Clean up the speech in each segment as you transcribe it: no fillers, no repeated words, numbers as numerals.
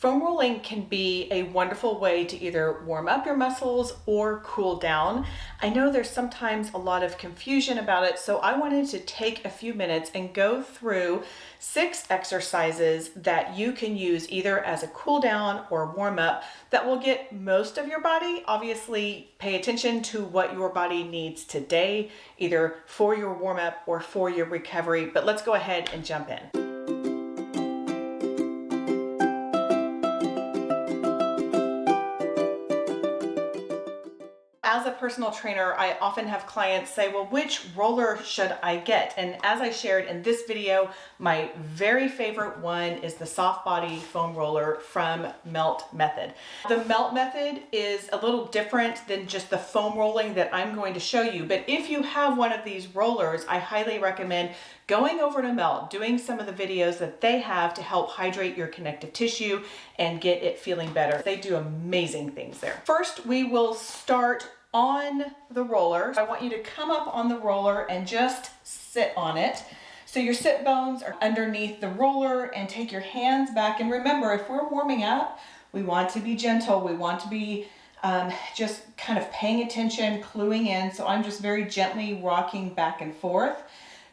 Foam rolling can be a wonderful way to either warm up your muscles or cool down. I know there's sometimes a lot of confusion about it, so I wanted to take a few minutes and go through 6 exercises that you can use either as a cool down or warm up that will get most of your body. Obviously, pay attention to what your body needs today, either for your warm up or for your recovery, but let's go ahead and jump in. As a personal trainer, I often have clients say, well, which roller should I get? And as I shared in this video, my very favorite one is the soft body foam roller from Melt Method. The Melt Method is a little different than just the foam rolling that I'm going to show you. But if you have one of these rollers, I highly recommend going over to Melt, doing some of the videos that they have to help hydrate your connective tissue and get it feeling better. They do amazing things there. First, we will start on the roller. I want you to come up on the roller and just sit on it. So your sit bones are underneath the roller, and take your hands back. And remember, if we're warming up, we want to be gentle. We want to be just kind of paying attention, cluing in. So I'm just very gently rocking back and forth.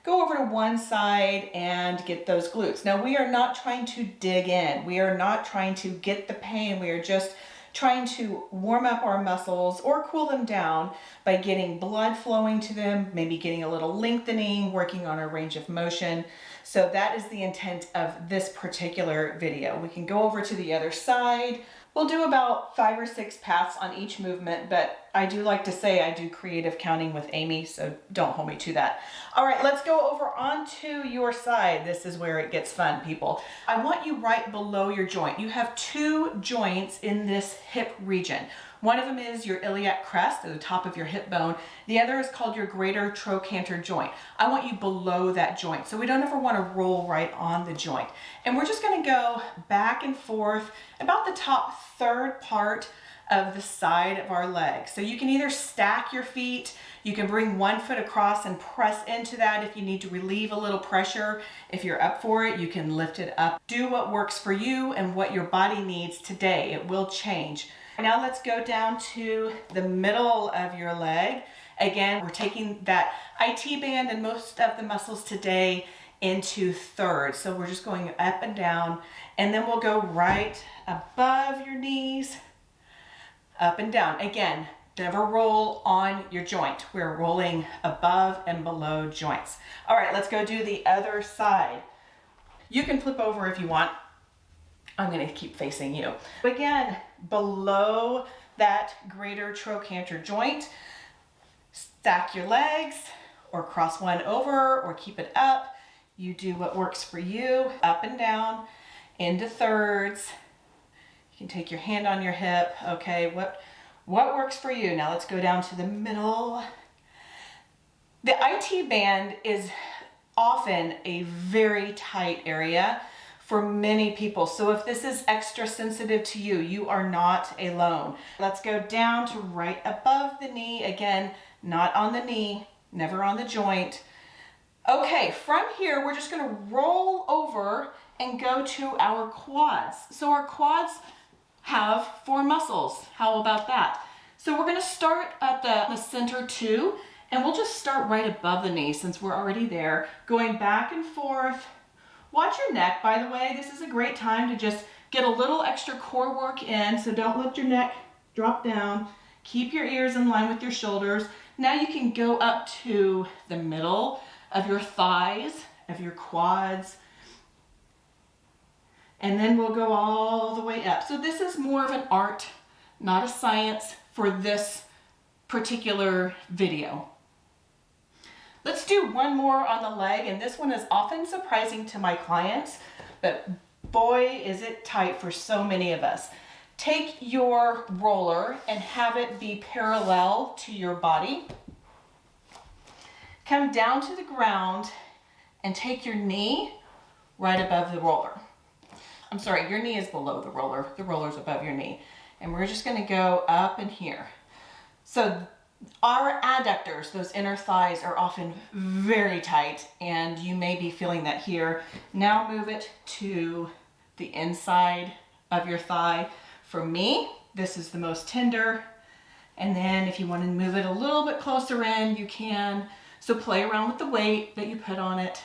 Go over to one side and get those glutes. Now, we are not trying to dig in. We are not trying to get the pain. We are just trying to warm up our muscles or cool them down by getting blood flowing to them, maybe getting a little lengthening, working on our range of motion. So that is the intent of this particular video. We can go over to the other side. We'll do about 5 or 6 paths on each movement, but I do like to say I do creative counting with Amy, so don't hold me to that. All right, let's go over onto your side. This is where it gets fun, people. I want you right below your joint. You have 2 joints in this hip region. One of them is your iliac crest at the top of your hip bone. The other is called your greater trochanter joint. I want you below that joint, so we don't ever want to roll right on the joint. And we're just going to go back and forth about the top 3rd part of the side of our leg. So you can either stack your feet, you can bring one foot across and press into that if you need to relieve a little pressure. If you're up for it, you can lift it up. Do what works for you and what your body needs today. It will change. Now let's go down to the middle of your leg. Again, we're taking that IT band and most of the muscles today into thirds. So we're just going up and down, and then we'll go right above your knees, up and down. Again, never roll on your joint. We're rolling above and below joints. All right, let's go do the other side. You can flip over if you want. I'm going to keep facing you. Again, below that greater trochanter joint, stack your legs or cross one over or keep it up. You do what works for you. Up and down into thirds. You can take your hand on your hip. Okay, what works for you? Now let's go down to the middle. The IT band is often a very tight area for many people. So if this is extra sensitive to you, you are not alone. Let's go down to right above the knee. Again, not on the knee, never on the joint. Okay, from here, we're just gonna roll over and go to our quads. So our quads have 4 muscles. How about that? So we're gonna start at the center too, and we'll just start right above the knee since we're already there, going back and forth. Watch your neck, by the way. This is a great time to just get a little extra core work in, so don't let your neck drop down. Keep your ears in line with your shoulders. Now you can go up to the middle of your thighs, of your quads, and then we'll go all the way up. So this is more of an art, not a science for this particular video. Let's do one more on the leg, and this one is often surprising to my clients, but boy, is it tight for so many of us. Take your roller and have it be parallel to your body. Come down to the ground and take your knee right above the roller. I'm sorry, your knee is below the roller. The roller's above your knee. And we're just gonna go up and here. So our adductors, those inner thighs, are often very tight, and you may be feeling that here. Now move it to the inside of your thigh. For me, this is the most tender. And then if you want to move it a little bit closer in, you can. So play around with the weight that you put on it.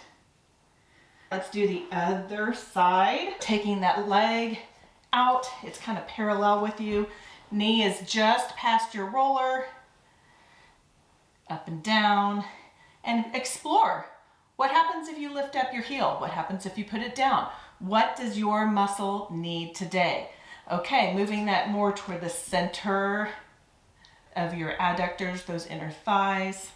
Let's do the other side. Taking that leg out, it's kind of parallel with you. Knee is just past your roller. Up and down. And explore. What happens if you lift up your heel? What happens if you put it down? What does your muscle need today? Okay, moving that more toward the center of your adductors, those inner thighs.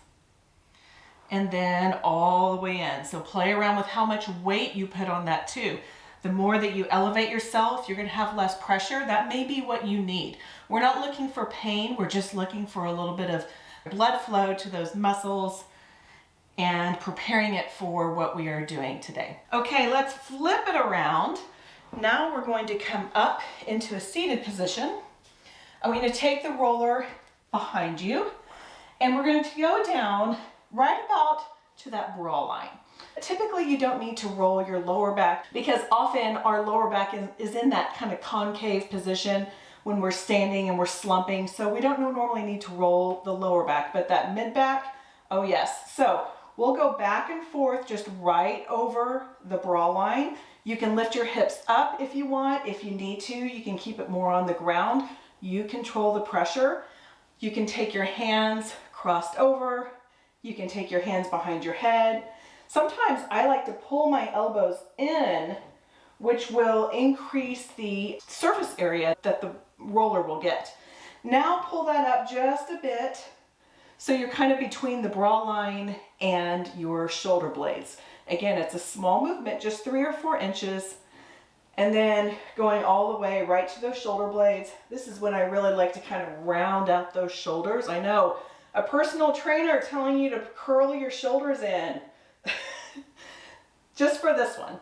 And then all the way in. So play around with how much weight you put on that too. The more that you elevate yourself, you're going to have less pressure. That may be what you need. We're not looking for pain. We're just looking for a little bit of blood flow to those muscles and preparing it for what we are doing today. Okay, let's flip it around. Now we're going to come up into a seated position. I'm going to take the roller behind you and we're going to go down right about to that bra line. Typically you don't need to roll your lower back because often our lower back is in that kind of concave position when we're standing and we're slumping. So we don't normally need to roll the lower back, but that mid back, oh yes. So we'll go back and forth just right over the bra line. You can lift your hips up if you want. If you need to, you can keep it more on the ground. You control the pressure. You can take your hands crossed over. You can take your hands behind your head. Sometimes I like to pull my elbows in, which will increase the surface area that the roller will get. Now pull that up just a bit so you're kind of between the bra line and your shoulder blades. Again, it's a small movement, just 3 or 4 inches, and then going all the way right to those shoulder blades. This is when I really like to kind of round out those shoulders. I know, a personal trainer telling you to curl your shoulders in. Just for this one.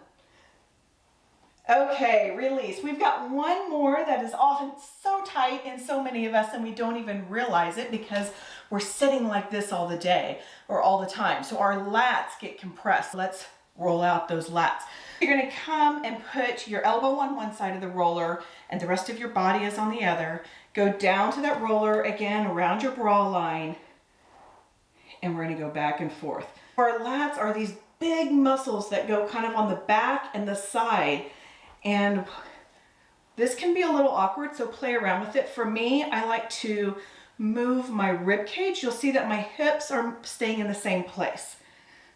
Okay, release. We've got one more that is often so tight in so many of us and we don't even realize it because we're sitting like this all the day or all the time. So our lats get compressed. Let's roll out those lats. You're going to come and put your elbow on one side of the roller and the rest of your body is on the other. Go down to that roller again around your bra line and we're going to go back and forth. Our lats are these big muscles that go kind of on the back and the side. And this can be a little awkward, so play around with it. For me, I like to move my rib cage. You'll see that my hips are staying in the same place.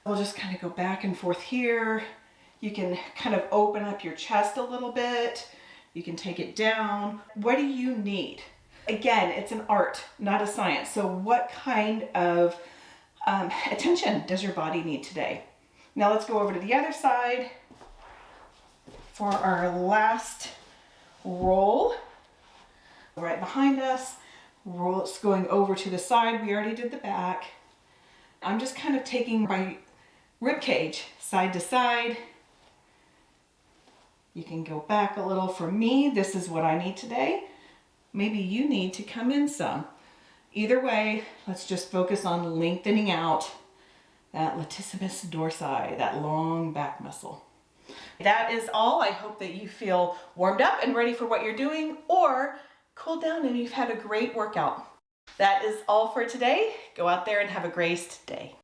We'll just kind of go back and forth here. You can kind of open up your chest a little bit. You can take it down. What do you need? Again, it's an art, not a science. So what kind of attention does your body need today? Now let's go over to the other side for our last roll. Right behind us, rolls going over to the side. We already did the back. I'm just kind of taking my rib cage side to side. You can go back a little. For me, this is what I need today. Maybe you need to come in some. Either way, let's just focus on lengthening out that latissimus dorsi, that long back muscle. That is all. I hope that you feel warmed up and ready for what you're doing, or cooled down and you've had a great workout. That is all for today. Go out there and have a great day.